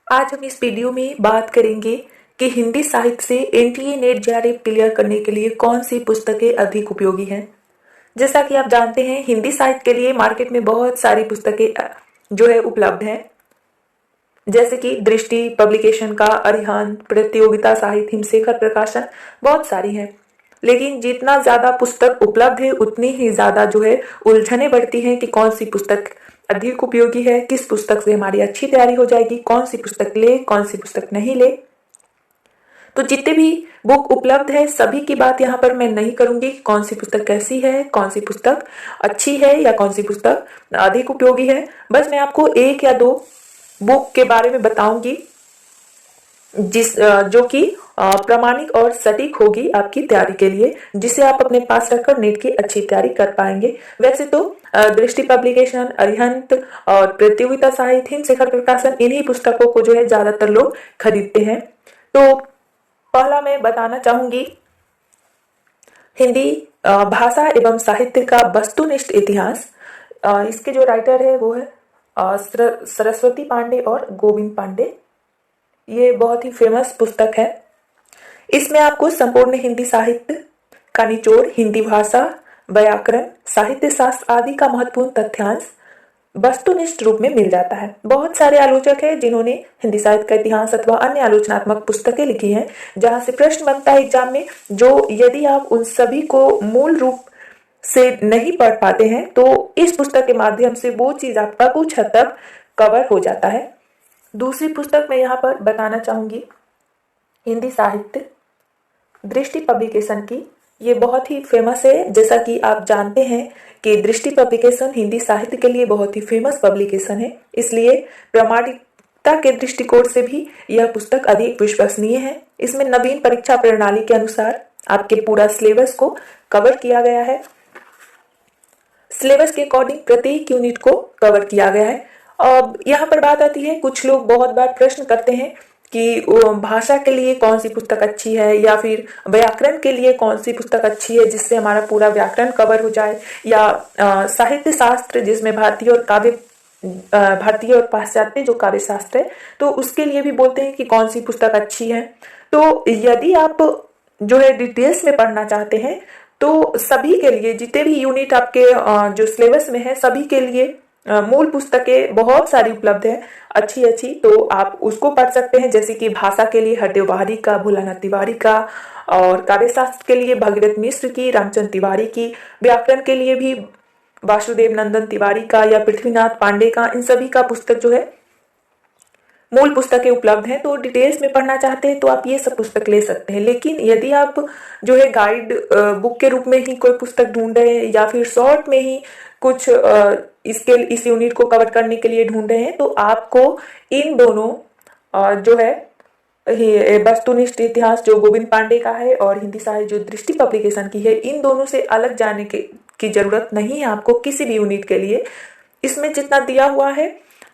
आज हम इस वीडियो में बात करेंगे कि हिंदी साहित्य से एनटीए नेट जेआरएफ क्लियर करने के लिए कौन सी पुस्तकें अधिक उपयोगी हैं। जैसा कि आप जानते हैं, हिंदी साहित्य के लिए मार्केट में बहुत सारी पुस्तकें जो है उपलब्ध हैं, जैसे कि दृष्टि पब्लिकेशन का अरिहंत, प्रतियोगिता साहित्य, हिमशेखर प्रकाशन, बहुत सारी हैं। लेकिन जितना ज़्यादा पुस्तक उपलब्ध है उतनी ही ज़्यादा जो है उलझने बढ़ती हैं कि कौन सी पुस्तक अधिक उपयोगी है, किस पुस्तक से हमारी अच्छी तैयारी हो जाएगी, कौन सी पुस्तक ले, कौन सी पुस्तक नहीं ले। तो जितने भी बुक उपलब्ध है सभी की बात यहाँ पर मैं नहीं करूंगी कि कौन सी पुस्तक कैसी है, कौन सी पुस्तक अच्छी है या कौन सी पुस्तक अधिक उपयोगी है। बस मैं आपको एक या दो बुक के बारे में बताऊंगी जो कि प्रामाणिक और सटीक होगी आपकी तैयारी के लिए, जिसे आप अपने पास रखकर नेट की अच्छी तैयारी कर पाएंगे। वैसे तो दृष्टि पब्लिकेशन, अरिहंत और प्रतियोगिता साहित्य, हिमशेखर प्रकाशन, इन्हीं पुस्तकों को जो है ज्यादातर लोग खरीदते हैं। तो पहला मैं बताना चाहूंगी हिंदी भाषा एवं साहित्य का वस्तुनिष्ठ इतिहास। इसके जो राइटर है वो है सरस्वती पांडे और गोविंद पांडे। ये बहुत ही फेमस पुस्तक है। इसमें आपको संपूर्ण हिंदी साहित्य का निचोड़, हिंदी भाषा, व्याकरण, साहित्य शास्त्र आदि का महत्वपूर्ण तथ्यांश वस्तुनिष्ठ रूप में मिल जाता है। बहुत सारे आलोचक हैं जिन्होंने हिंदी साहित्य का इतिहास अथवा अन्य आलोचनात्मक पुस्तकें लिखी हैं, जहां से प्रश्न बनता है एग्जाम में, जो यदि आप उन सभी को मूल रूप से नहीं पढ़ पाते हैं तो इस पुस्तक के माध्यम से वो चीज आपका कुछ हद तक कवर हो जाता है। दूसरी पुस्तक मैं यहाँ पर बताना चाहूंगी हिंदी साहित्य दृष्टि पब्लिकेशन की। ये बहुत ही फेमस है। जैसा कि आप जानते हैं कि दृष्टि पब्लिकेशन हिंदी साहित्य के लिए बहुत ही फेमस पब्लिकेशन है, इसलिए प्रामाणिकता के दृष्टिकोण से भी यह पुस्तक अधिक विश्वसनीय है। इसमें नवीन परीक्षा प्रणाली के अनुसार आपके पूरा सिलेबस को कवर किया गया है। सिलेबस के अकॉर्डिंग प्रत्येक यूनिट को कवर किया गया है। अब यहाँ पर बात आती है, कुछ लोग बहुत बार प्रश्न करते हैं कि भाषा के लिए कौन सी पुस्तक अच्छी है या फिर व्याकरण के लिए कौन सी पुस्तक अच्छी है जिससे हमारा पूरा व्याकरण कवर हो जाए, या साहित्य शास्त्र जिसमें भारतीय और पाश्चात्य जो काव्य शास्त्र है, तो उसके लिए भी बोलते हैं कि कौन सी पुस्तक अच्छी है। तो यदि आप जो है डिटेल्स में पढ़ना चाहते हैं तो सभी के लिए, जितने भी यूनिट आपके जो सिलेबस में है, सभी के लिए मूल पुस्तकें बहुत सारी उपलब्ध है, अच्छी अच्छी, तो आप उसको पढ़ सकते हैं। जैसे कि भाषा के लिए हरदेव वारिक का, भोलानाथ तिवारी का, और काव्य शास्त्र के लिए भगीरथ मिश्र की, रामचंद्र तिवारी की, व्याकरण के लिए भी वासुदेव नंदन तिवारी का या पृथ्वीनाथ पांडे का, इन सभी का पुस्तक जो है मूल पुस्तकें उपलब्ध हैं। तो डिटेल्स में पढ़ना चाहते हैं तो आप ये सब पुस्तक ले सकते हैं। लेकिन यदि आप जो है गाइड बुक के रूप में ही कोई पुस्तक ढूंढ रहे हैं या फिर शॉर्ट में ही कुछ इस यूनिट को कवर करने के लिए ढूंढ रहे हैं, तो आपको इन दोनों जो है वस्तुनिष्ठ इतिहास जो गोविंद पांडे का है और हिंदी साहित्य जो दृष्टि पब्लिकेशन की है, इन दोनों से अलग जाने की जरूरत नहीं है आपको किसी भी यूनिट के लिए। इसमें जितना दिया हुआ है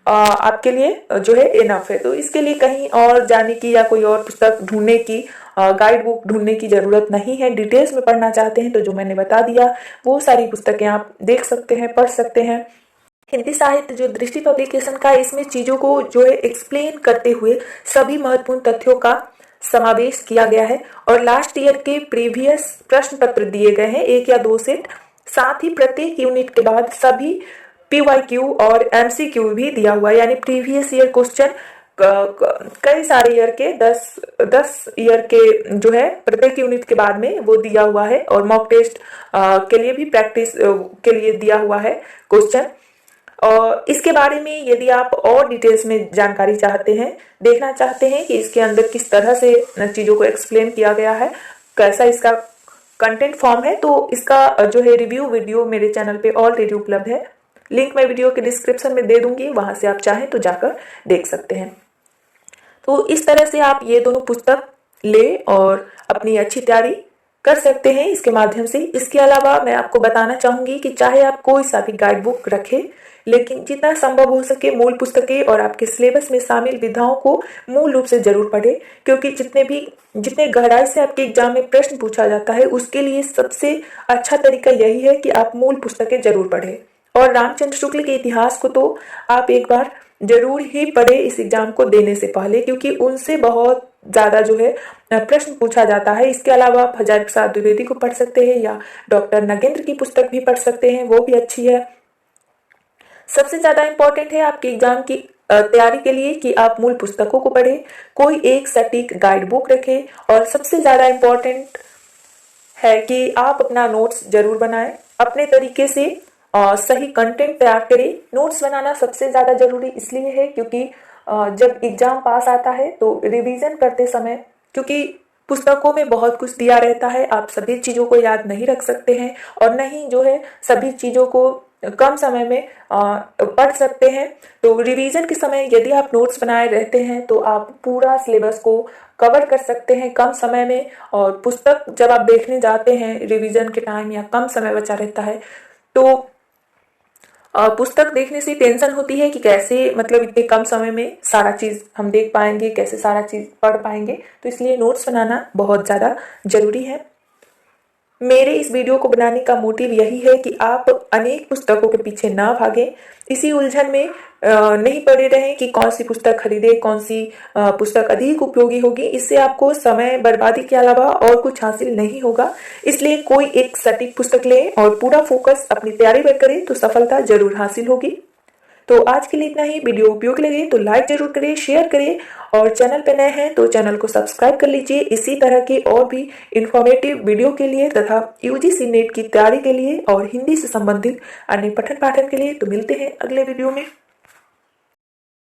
आपके लिए जो है इनफ है। तो इसके लिए कहीं और जाने की या कोई और पुस्तक ढूंढने की, गाइड बुक ढूंढने की जरूरत नहीं है। डिटेल्स में पढ़ना चाहते हैं तो जो मैंने बता दिया वो सारी पुस्तकें आप देख सकते हैं, पढ़ सकते हैं। हिंदी साहित्य जो दृष्टि पब्लिकेशन का, इसमें चीजों को जो है एक्सप्लेन करते हुए सभी महत्वपूर्ण तथ्यों का समावेश किया गया है, और लास्ट ईयर के प्रीवियस प्रश्न पत्र दिए गए हैं, 1 या 2 सेट। साथ ही प्रत्येक यूनिट के बाद सभी PYQ और MCQ भी दिया हुआ है, यानी प्रीवियस ईयर क्वेश्चन कई सारे ईयर के 10 ईयर के जो है प्रत्येक यूनिट के बाद में वो दिया हुआ है, और मॉक टेस्ट के लिए भी प्रैक्टिस के लिए दिया हुआ है क्वेश्चन। और इसके बारे में यदि आप और डिटेल्स में जानकारी चाहते हैं, देखना चाहते हैं कि इसके अंदर किस तरह से चीज़ों को एक्सप्लेन किया गया है, कैसा इसका कंटेंट फॉर्म है, तो इसका जो है रिव्यू वीडियो मेरे चैनल पे ऑलरेडी उपलब्ध है। लिंक मैं वीडियो के डिस्क्रिप्शन में दे दूंगी, वहां से आप चाहें तो जाकर देख सकते हैं। तो इस तरह से आप ये दोनों पुस्तक ले और अपनी अच्छी तैयारी कर सकते हैं इसके माध्यम से। इसके अलावा मैं आपको बताना चाहूंगी कि चाहे आप कोई सा भी गाइड बुक रखें, लेकिन जितना संभव हो सके मूल पुस्तकें और आपके सिलेबस में शामिल विधाओं को मूल रूप से जरूर पढ़ें, क्योंकि जितने गहराई से आपके एग्जाम में प्रश्न पूछा जाता है उसके लिए सबसे अच्छा तरीका यही है कि आप मूल पुस्तकें जरूर पढ़ें। और रामचंद्र शुक्ल के इतिहास को तो आप एक बार जरूर ही पढ़े इस एग्जाम को देने से पहले, क्योंकि उनसे बहुत ज़्यादा जो है प्रश्न पूछा जाता है। इसके अलावा आप हजारी प्रसाद द्विवेदी को पढ़ सकते हैं या डॉक्टर नगेंद्र की पुस्तक भी पढ़ सकते हैं, वो भी अच्छी है। सबसे ज़्यादा इम्पोर्टेंट है आपके एग्जाम की तैयारी के लिए कि आप मूल पुस्तकों को पढ़ें, कोई एक सटीक गाइड बुक रखें और सबसे ज़्यादा इम्पोर्टेंट है कि आप अपना नोट्स जरूर बनाएं अपने तरीके से और सही कंटेंट तैयार करें। नोट्स बनाना सबसे ज़्यादा जरूरी इसलिए है क्योंकि जब एग्जाम पास आता है तो रिवीजन करते समय, क्योंकि पुस्तकों में बहुत कुछ दिया रहता है, आप सभी चीज़ों को याद नहीं रख सकते हैं और नहीं जो है सभी चीज़ों को कम समय में पढ़ सकते हैं। तो रिवीजन के समय यदि आप नोट्स बनाए रहते हैं तो आप पूरा सिलेबस को कवर कर सकते हैं कम समय में। और पुस्तक जब आप देखने जाते हैं रिवीजन के टाइम या कम समय बचा रहता है तो पुस्तक देखने से टेंशन होती है कि कैसे मतलब इतने कम समय में सारा चीज़ हम देख पाएंगे, कैसे सारा चीज़ पढ़ पाएंगे। तो इसलिए नोट्स बनाना बहुत ज़्यादा जरूरी है। मेरे इस वीडियो को बनाने का मोटिव यही है कि आप अनेक पुस्तकों के पीछे ना भागें, इसी उलझन में नहीं पड़े रहें कि कौन सी पुस्तक खरीदे, कौन सी पुस्तक अधिक उपयोगी होगी। इससे आपको समय बर्बादी के अलावा और कुछ हासिल नहीं होगा। इसलिए कोई एक सटीक पुस्तक लें और पूरा फोकस अपनी तैयारी पर करें तो सफलता जरूर हासिल होगी। तो आज के लिए इतना ही। वीडियो उपयोगी लगे तो लाइक जरूर करें, शेयर करें और चैनल पर नए हैं तो चैनल को सब्सक्राइब कर लीजिए। इसी तरह की और भी इंफॉर्मेटिव वीडियो के लिए तथा यूजीसी नेट की तैयारी के लिए और हिंदी से संबंधित अन्य पठन पाठन के लिए। तो मिलते हैं अगले वीडियो में।